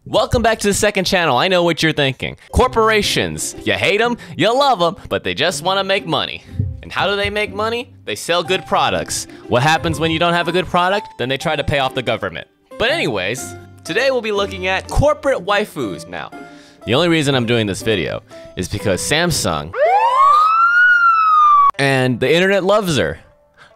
Welcome back to the second channel. I know what you're thinking. Corporations, you hate them, you love them, but they just want to make money. And how do they make money? They sell good products. What happens when you don't have a good product? Then they try to pay off the government. But anyways, today we'll be looking at corporate waifus. Now, the only reason I'm doing this video is because Samsung and the internet loves her.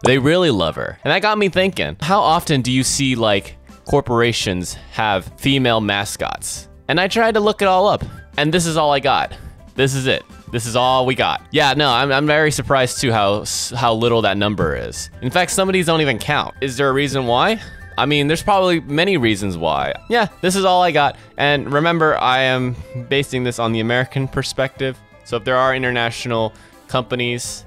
They really love her. And that got me thinking, how often do you see like corporations have female mascots? And I tried to look it all up, and this is all I got. This is it. This is all we got. Yeah, no, I'm very surprised too how little that number is. In fact, some of these don't even count. Is there a reason why? I mean, there's probably many reasons why. Yeah, this is all I got. And remember, I am basing this on the American perspective. So if there are international companies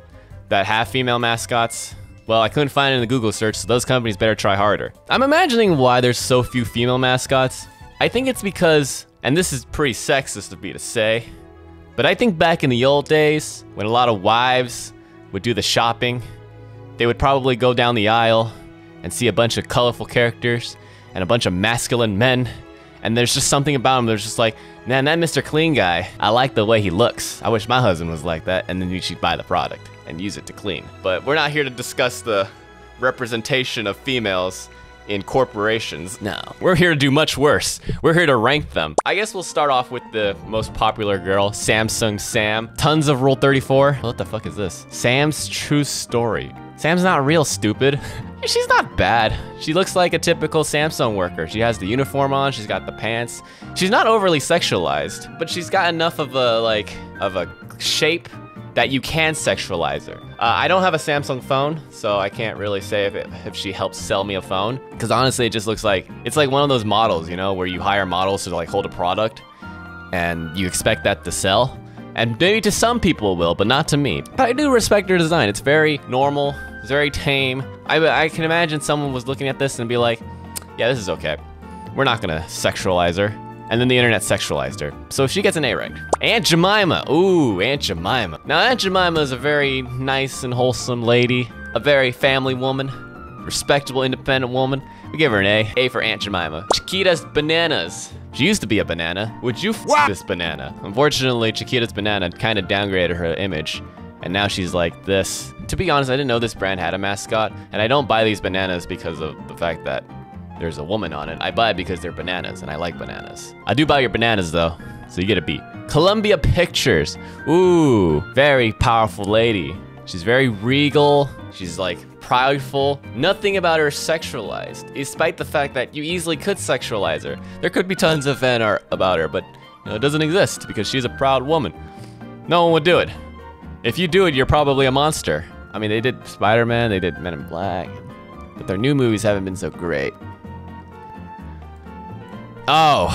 that have female mascots, well, I couldn't find it in the Google search, so those companies better try harder. I'm imagining why there's so few female mascots. I think it's because, and this is pretty sexist of me to say, but I think back in the old days, when a lot of wives would do the shopping, they would probably go down the aisle and see a bunch of colorful characters and a bunch of masculine men, and there's just something about them, there's just like, man, that Mr. Clean guy, I like the way he looks. I wish my husband was like that, and then she'd buy the product and use it to clean. But we're not here to discuss the representation of females in corporations. No, we're here to do much worse. We're here to rank them. I guess we'll start off with the most popular girl, Samsung Sam. Tons of Rule 34. What the fuck is this? Sam's True Story. Sam's not real, stupid. She's not bad. She looks like a typical Samsung worker. She has the uniform on, she's got the pants. She's not overly sexualized, but she's got enough of a shape that you can sexualize her. I don't have a Samsung phone, so I can't really say if she helps sell me a phone. Because honestly, it just looks like, it's like one of those models, you know, where you hire models to like hold a product and you expect that to sell. And maybe to some people it will, but not to me. But I do respect her design. It's very normal, it's very tame. I can imagine someone was looking at this and be like, yeah, this is okay. We're not gonna sexualize her. And then the internet sexualized her. So she gets an A rank. Aunt Jemima. Ooh, Aunt Jemima. Now, Aunt Jemima is a very nice and wholesome lady, a very family woman, respectable, independent woman. We give her an A. A for Aunt Jemima. Chiquita's bananas. She used to be a banana. Would you f this banana? Unfortunately, Chiquita's banana kind of downgraded her image, and now she's like this. To be honest, I didn't know this brand had a mascot, and I don't buy these bananas because of the fact that there's a woman on it. I buy it because they're bananas, and I like bananas. I do buy your bananas, though, so you get a B. Columbia Pictures. Ooh, very powerful lady. She's very regal. She's like prideful. Nothing about her is sexualized, despite the fact that you easily could sexualize her. There could be tons of fan art about her, but you know, it doesn't exist because she's a proud woman. No one would do it. If you do it, you're probably a monster. I mean, they did Spider-Man, they did Men in Black, but their new movies haven't been so great. Oh,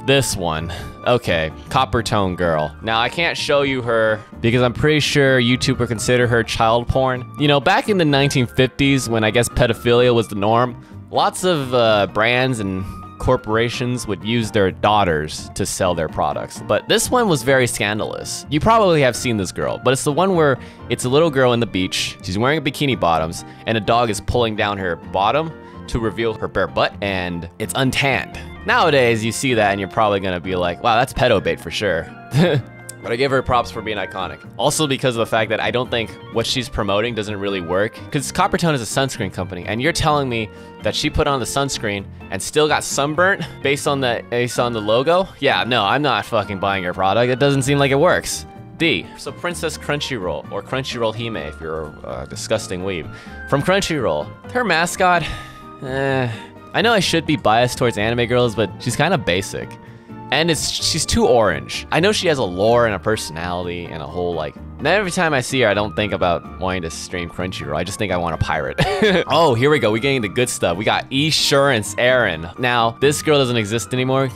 this one. Okay, Copper Tone Girl. Now, I can't show you her because I'm pretty sure YouTube would consider her child porn. You know, back in the 1950s, when I guess pedophilia was the norm, lots of brands and corporations would use their daughters to sell their products. But this one was very scandalous. You probably have seen this girl, but it's the one where it's a little girl in the beach. She's wearing bikini bottoms, and a dog is pulling down her bottom to reveal her bare butt, and it's untanned. Nowadays, you see that and you're probably gonna be like, wow, that's pedo bait for sure. But I give her props for being iconic. Also because of the fact that I don't think what she's promoting doesn't really work. Because Coppertone is a sunscreen company, and you're telling me that she put on the sunscreen and still got sunburnt based on the logo? Yeah, no, I'm not fucking buying your product. It doesn't seem like it works. D. So Princess Crunchyroll, or Crunchyroll Hime if you're a disgusting weeb. From Crunchyroll, her mascot, I know I should be biased towards anime girls, but she's kind of basic. And she's too orange. I know she has a lore and a personality and a whole like, now every time I see her, I don't think about wanting to stream Crunchyroll. I just think I want to pirate. Oh, here we go. We're getting the good stuff. We got Esurance Erin. Now, this girl doesn't exist anymore.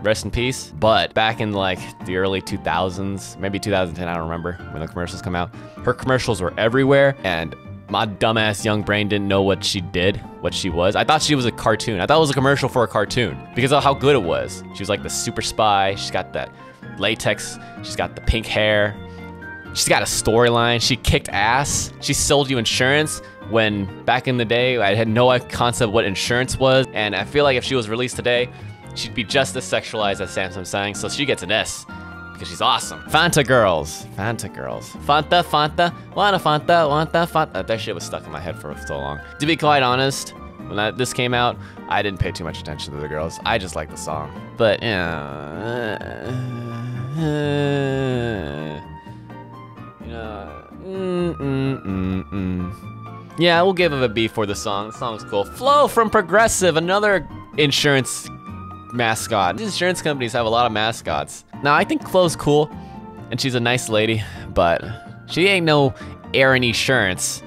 Rest in peace. But back in like the early 2000s, maybe 2010, I don't remember when the commercials come out. Her commercials were everywhere, and my dumbass young brain didn't know what she did, what she was. I thought she was a cartoon. I thought it was a commercial for a cartoon because of how good it was. She was like the super spy. She's got that latex. She's got the pink hair. She's got a storyline. She kicked ass. She sold you insurance when back in the day, I had no concept what insurance was. And I feel like if she was released today, she'd be just as sexualized as Samsung sang, so she gets an S. Because she's awesome. Fanta girls. Fanta girls. Fanta, Fanta, wanna Fanta, wanta Fanta. That shit was stuck in my head for so long. To be quite honest, when this came out, I didn't pay too much attention to the girls. I just liked the song. But, yeah, we'll give it a B for the song. The song's cool. Flo from Progressive, another insurance mascot. These insurance companies have a lot of mascots. Now, I think Flo's cool, and she's a nice lady, but she ain't no Aaron Insurance.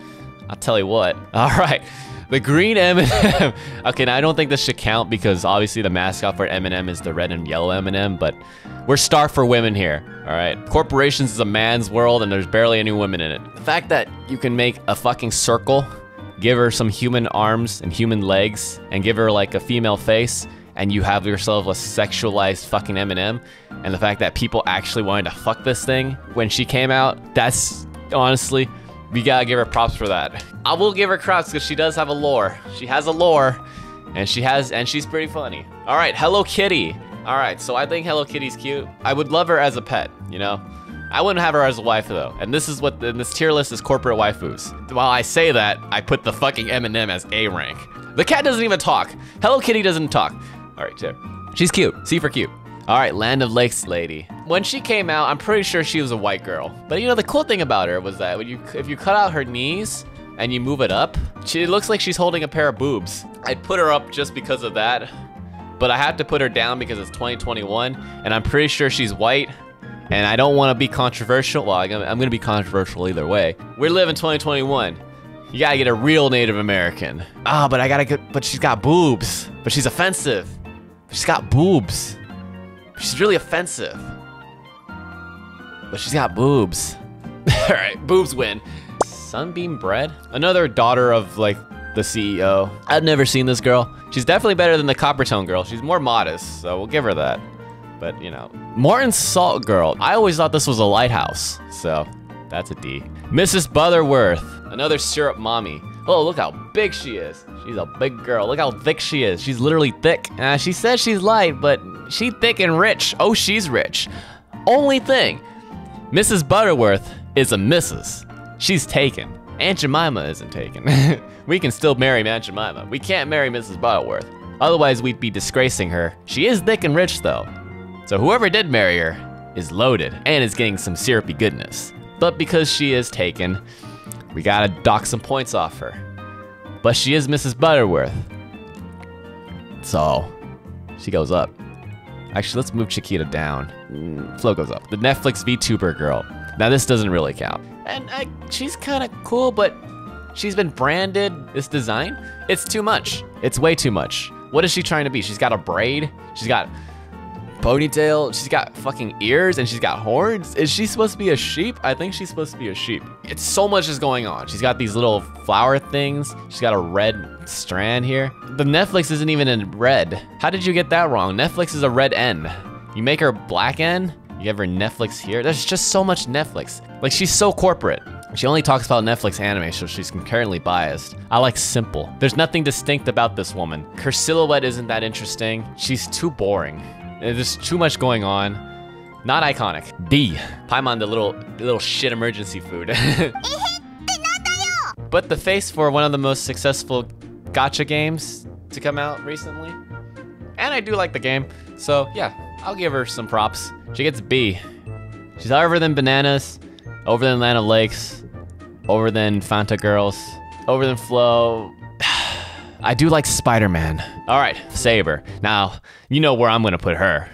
I'll tell you what. All right, the green M&M. Okay, now I don't think this should count because obviously the mascot for M&M is the red and yellow M&M, but we're starved for women here, all right? Corporations is a man's world, and there's barely any women in it. The fact that you can make a fucking circle, give her some human arms and human legs, and give her like a female face, and you have yourself a sexualized fucking M&M, and the fact that people actually wanted to fuck this thing when she came out, that's honestly, we gotta give her props for that. I will give her props because she does have a lore. She has a lore, and she's pretty funny. All right, Hello Kitty. All right, so I think Hello Kitty's cute. I would love her as a pet, you know? I wouldn't have her as a wife though, and this is what this tier list is corporate waifus. While I say that, I put the fucking M&M as A rank. The cat doesn't even talk. Hello Kitty doesn't talk. All right, too. She's cute. C for cute. All right, Land of Lakes lady. When she came out, I'm pretty sure she was a white girl. But you know, the cool thing about her was that if you cut out her knees and you move it up, she looks like she's holding a pair of boobs. I'd put her up just because of that, but I have to put her down because it's 2021, and I'm pretty sure she's white, and I don't want to be controversial. Well, I'm gonna be controversial either way. We live in 2021. You gotta get a real Native American. Ah, but she's got boobs. But she's offensive. She's got boobs. She's really offensive. But she's got boobs. All right, boobs win. Sunbeam Bread? Another daughter of like the CEO. I've never seen this girl. She's definitely better than the Coppertone girl. She's more modest, so we'll give her that. But you know, Morton Salt Girl. I always thought this was a lighthouse, so that's a D. Mrs. Butterworth, another syrup mommy. Oh, look how big she is. She's a big girl. Look how thick she is. She's literally thick. She says she's light, but she's thick and rich. Oh, she's rich. Only thing, Mrs. Butterworth is a Mrs. She's taken. Aunt Jemima isn't taken. We can still marry Aunt Jemima. We can't marry Mrs. Butterworth. Otherwise, we'd be disgracing her. She is thick and rich, though. So whoever did marry her is loaded and is getting some syrupy goodness. But because she is taken, we gotta dock some points off her. But she is Mrs. Butterworth. So, she goes up. Actually, let's move Chiquita down. Flo goes up. The Netflix VTuber girl. Now this doesn't really count. And she's kind of cool, but she's been branded this design. It's too much. It's way too much. What is she trying to be? She's got a braid. She's got ponytail. She's got fucking ears and she's got horns. Is she supposed to be a sheep? I think she's supposed to be a sheep. It's so much is going on. She's got these little flower things. She's got a red strand here. The Netflix isn't even in red. How did you get that wrong? Netflix is a red N. You make her black N, you have her Netflix here. There's just so much Netflix. Like, she's so corporate. She only talks about Netflix anime, so she's concurrently biased. I like simple. There's nothing distinct about this woman. Her silhouette isn't that interesting. She's too boring. There's too much going on. Not iconic. D. Paimon, the little shit emergency food. But the face for one of the most successful gacha games to come out recently. And I do like the game. So yeah, I'll give her some props. She gets B. She's over than Bananas, over than Land of Lakes, over than Fanta Girls, over than Flo. I do like Spider-Man. All right, Saber. Now, you know where I'm gonna put her.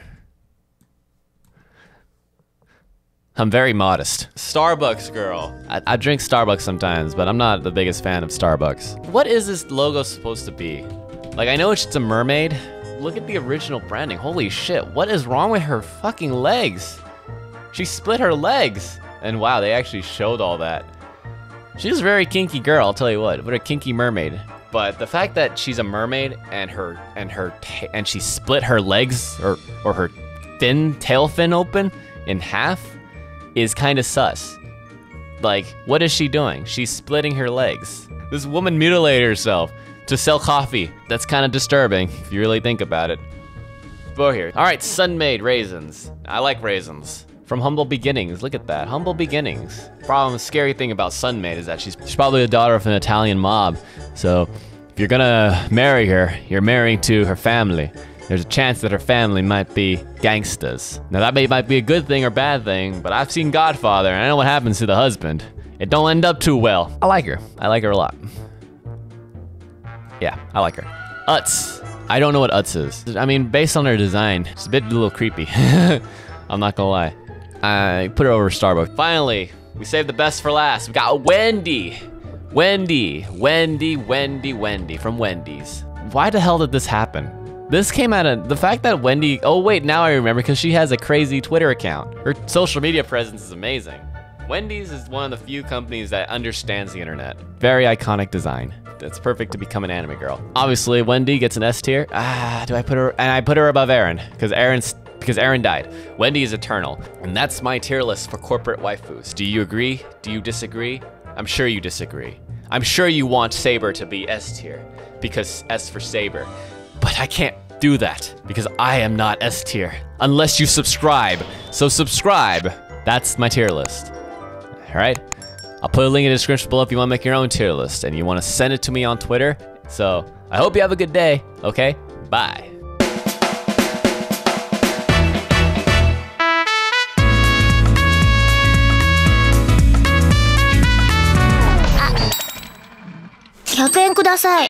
I'm very modest. Starbucks girl. I drink Starbucks sometimes, but I'm not the biggest fan of Starbucks. What is this logo supposed to be? Like, I know it's a mermaid. Look at the original branding. Holy shit, what is wrong with her fucking legs? She split her legs. And wow, they actually showed all that. She's a very kinky girl, I'll tell you what a kinky mermaid. But the fact that she's a mermaid and she split her legs or her tail fin open in half is kind of sus. Like, what is she doing? She's splitting her legs. This woman mutilated herself to sell coffee. That's kind of disturbing if you really think about it. explore here. All right, Sunmade raisins. I like raisins. From humble beginnings, look at that, humble beginnings. Problem, scary thing about Sunmade is that she's probably the daughter of an Italian mob. So if you're gonna marry her, you're marrying to her family. There's a chance that her family might be gangsters. Now that might be a good thing or bad thing, but I've seen Godfather and I know what happens to the husband. It don't end up too well. I like her a lot. Yeah, I like her. Utz. I don't know what Utz is. I mean, based on her design, it's a little creepy. I'm not gonna lie. I put her over Starbucks. Finally, we saved the best for last. We got Wendy. Wendy from Wendy's. Why the hell did this happen? This came out of the fact that Wendy, oh wait, now I remember, because she has a crazy Twitter account. Her social media presence is amazing. Wendy's is one of the few companies that understands the internet. Very iconic design. That's perfect to become an anime girl. Obviously, Wendy gets an S tier. Do I put her, and I put her above Eren, because Eren died. Wendy is eternal. And that's my tier list for corporate waifus. Do you agree? Do you disagree? I'm sure you disagree. I'm sure you want Saber to be S tier, because S for Saber. But I can't do that, because I am not S tier, unless you subscribe. So subscribe. That's my tier list. All right? I'll put a link in the description below if you want to make your own tier list, and you want to send it to me on Twitter. So I hope you have a good day, okay? Bye. $100円ください。